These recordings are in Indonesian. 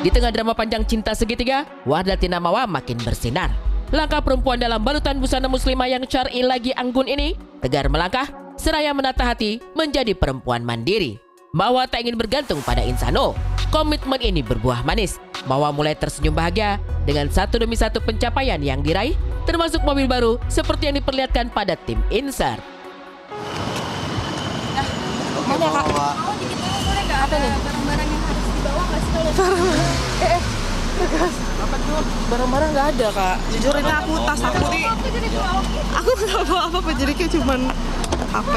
Di tengah drama panjang cinta segitiga, Wahdatina Mawa makin bersinar. Langkah perempuan dalam balutan busana muslimah yang syar'i lagi anggun ini tegar melangkah, seraya menata hati menjadi perempuan mandiri. Mawa tak ingin bergantung pada Insanul. Komitmen ini berbuah manis. Mawa mulai tersenyum bahagia dengan satu demi satu pencapaian yang diraih, termasuk mobil baru seperti yang diperlihatkan pada tim Insert. Mana kak? Oh, dikit dulu boleh nggak? Apa nih? Barang-barang yang harus dibawa nggak sih kalau? Tegas. Apa tuh? Barang-barang nggak ada kak. Jujur ini tas aku nih. Aku nggak bawa apa-apa, jadi kayak cuman HP,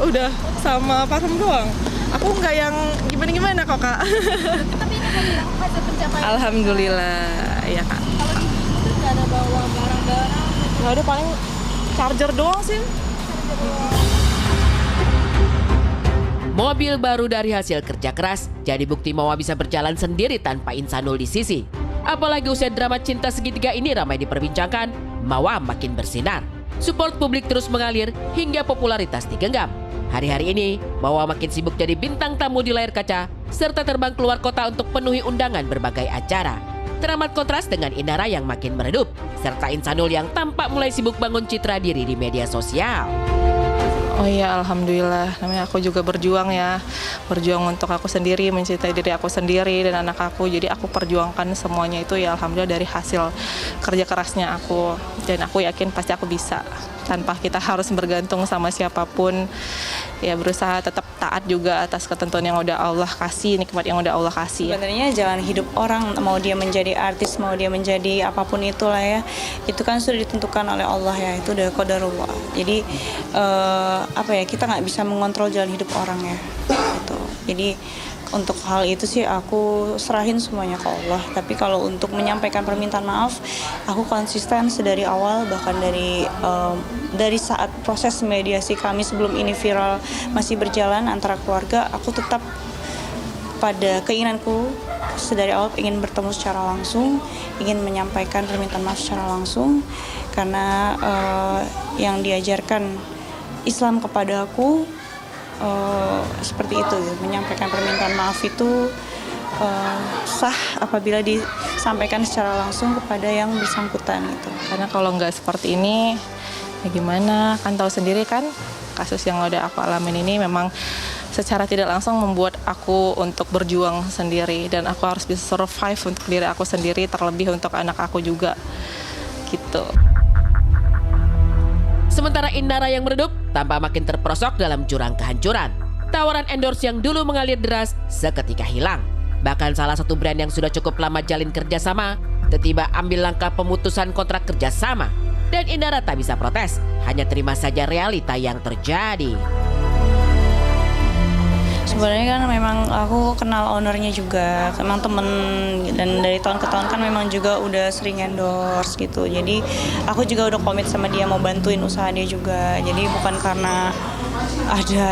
udah sama parfum doang. Aku nggak yang gimana-gimana kok kak. Tapi ini kan hasil pencapaian. Alhamdulillah ya kak. Kalau di itu nggak ada bawa barang-barang. Nggak ada, paling charger doang sih. Mobil baru dari hasil kerja keras jadi bukti Mawa bisa berjalan sendiri tanpa Insanul di sisi. Apalagi usai drama cinta segitiga ini ramai diperbincangkan, Mawa makin bersinar. Support publik terus mengalir hingga popularitas digenggam. Hari-hari ini, Mawa makin sibuk jadi bintang tamu di layar kaca serta terbang keluar kota untuk penuhi undangan berbagai acara. Teramat kontras dengan Inara yang makin meredup, serta Insanul yang tampak mulai sibuk bangun citra diri di media sosial. Oh iya, alhamdulillah. Namanya aku juga berjuang ya. Berjuang untuk aku sendiri, mencintai diri aku sendiri dan anak aku. Jadi aku perjuangkan semuanya itu ya alhamdulillah dari hasil kerja kerasnya aku. Dan aku yakin pasti aku bisa. Tanpa kita harus bergantung sama siapapun. Ya berusaha tetap taat juga atas ketentuan yang udah Allah kasih, nikmat yang udah Allah kasih. Sebenarnya jalan hidup orang, mau dia menjadi artis, mau dia menjadi apapun itulah ya, itu kan sudah ditentukan oleh Allah ya, itu udah qadarullah. Jadi kita nggak bisa mengontrol jalan hidup orang ya, gitu. Jadi untuk hal itu sih aku serahin semuanya ke Allah. Tapi kalau untuk menyampaikan permintaan maaf, aku konsisten sedari awal, bahkan dari saat proses mediasi kami sebelum ini viral masih berjalan antara keluarga, aku tetap pada keinginanku sedari awal ingin bertemu secara langsung, ingin menyampaikan permintaan maaf secara langsung, karena yang diajarkan Islam kepada aku seperti itu, menyampaikan permintaan maaf itu sah apabila disampaikan secara langsung kepada yang bersangkutan itu. Karena kalau nggak seperti ini, ya gimana? Kan tahu sendiri kan, kasus yang udah aku alamin ini memang secara tidak langsung membuat aku untuk berjuang sendiri, dan aku harus bisa survive untuk diri aku sendiri, terlebih untuk anak aku juga, gitu. Sementara Inara yang meredup tampak makin terperosok dalam jurang kehancuran. Tawaran endorse yang dulu mengalir deras seketika hilang. Bahkan salah satu brand yang sudah cukup lama jalin kerjasama tiba-tiba ambil langkah pemutusan kontrak kerjasama. Dan Inara tak bisa protes, hanya terima saja realita yang terjadi. Sebenarnya kan memang aku kenal ownernya juga, memang temen, dan dari tahun ke tahun kan memang juga udah sering endorse gitu. Jadi aku juga udah komit sama dia mau bantuin usaha dia juga. Jadi bukan karena ada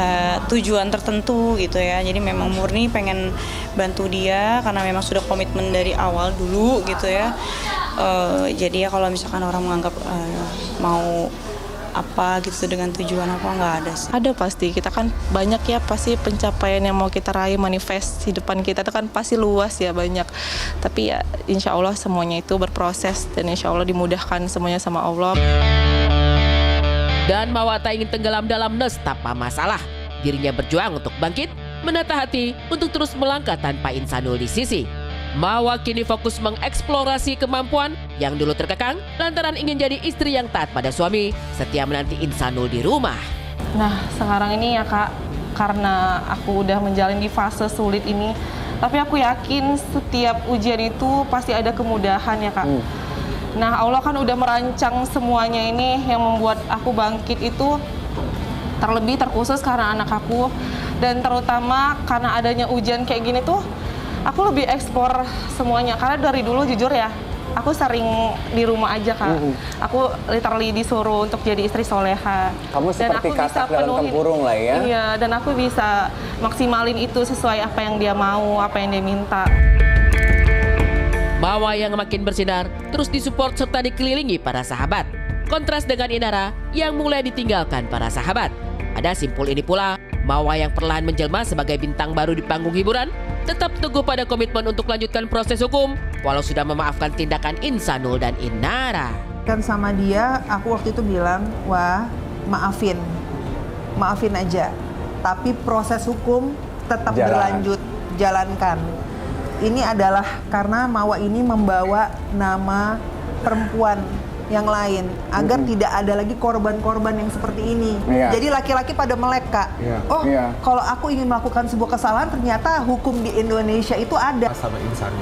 tujuan tertentu gitu ya. Jadi memang murni pengen bantu dia karena memang sudah komitmen dari awal dulu gitu ya. Jadi ya kalau misalkan orang menganggap mau apa gitu dengan tujuan apa, nggak ada sih. Ada pasti, kita kan banyak ya pasti pencapaian yang mau kita raih, manifest di depan kita itu kan pasti luas ya, banyak. Tapi ya insya Allah semuanya itu berproses dan insya Allah dimudahkan semuanya sama Allah. Dan Mawa tak ingin tenggelam dalam nestapa masalah. Dirinya berjuang untuk bangkit, menata hati untuk terus melangkah tanpa Insanul di sisi. Mawa kini fokus mengeksplorasi kemampuan yang dulu terkekang lantaran ingin jadi istri yang taat pada suami setia menanti Insanul di rumah. Nah sekarang ini ya kak, karena aku udah menjalani di fase sulit ini, tapi aku yakin setiap ujian itu pasti ada kemudahan ya kak. Nah Allah kan udah merancang semuanya ini, yang membuat aku bangkit itu terlebih terkhusus karena anak aku, dan terutama karena adanya ujian kayak gini tuh aku lebih eksplor semuanya. Karena dari dulu jujur ya, aku sering di rumah aja kak. Aku literally disuruh untuk jadi istri soleha. Kamu seperti katak dalam tempurung lah ya. Iya, dan aku bisa maksimalin itu sesuai apa yang dia mau, apa yang dia minta. Mawa yang makin bersinar terus disupport serta dikelilingi para sahabat. Kontras dengan Inara yang mulai ditinggalkan para sahabat. Ada simpul ini pula, Mawa yang perlahan menjelma sebagai bintang baru di panggung hiburan tetap teguh pada komitmen untuk lanjutkan proses hukum walau sudah memaafkan tindakan Insanul dan Inara. Kan sama dia, aku waktu itu bilang, wah maafin aja. Tapi proses hukum tetap berlanjut, jalankan. Ini adalah karena Mawa ini membawa nama perempuan yang lain agar tidak ada lagi korban-korban yang seperti ini. Jadi laki-laki pada melek, Kak. Kalau aku ingin melakukan sebuah kesalahan, ternyata hukum di Indonesia itu ada.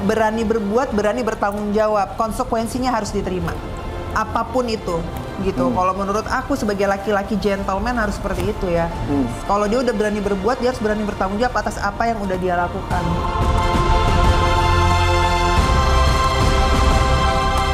Berani berbuat, berani bertanggung jawab. Konsekuensinya harus diterima. Apapun itu, gitu. Kalau menurut aku sebagai laki-laki gentleman harus seperti itu ya. Kalau dia udah berani berbuat, dia harus berani bertanggung jawab atas apa yang udah dia lakukan.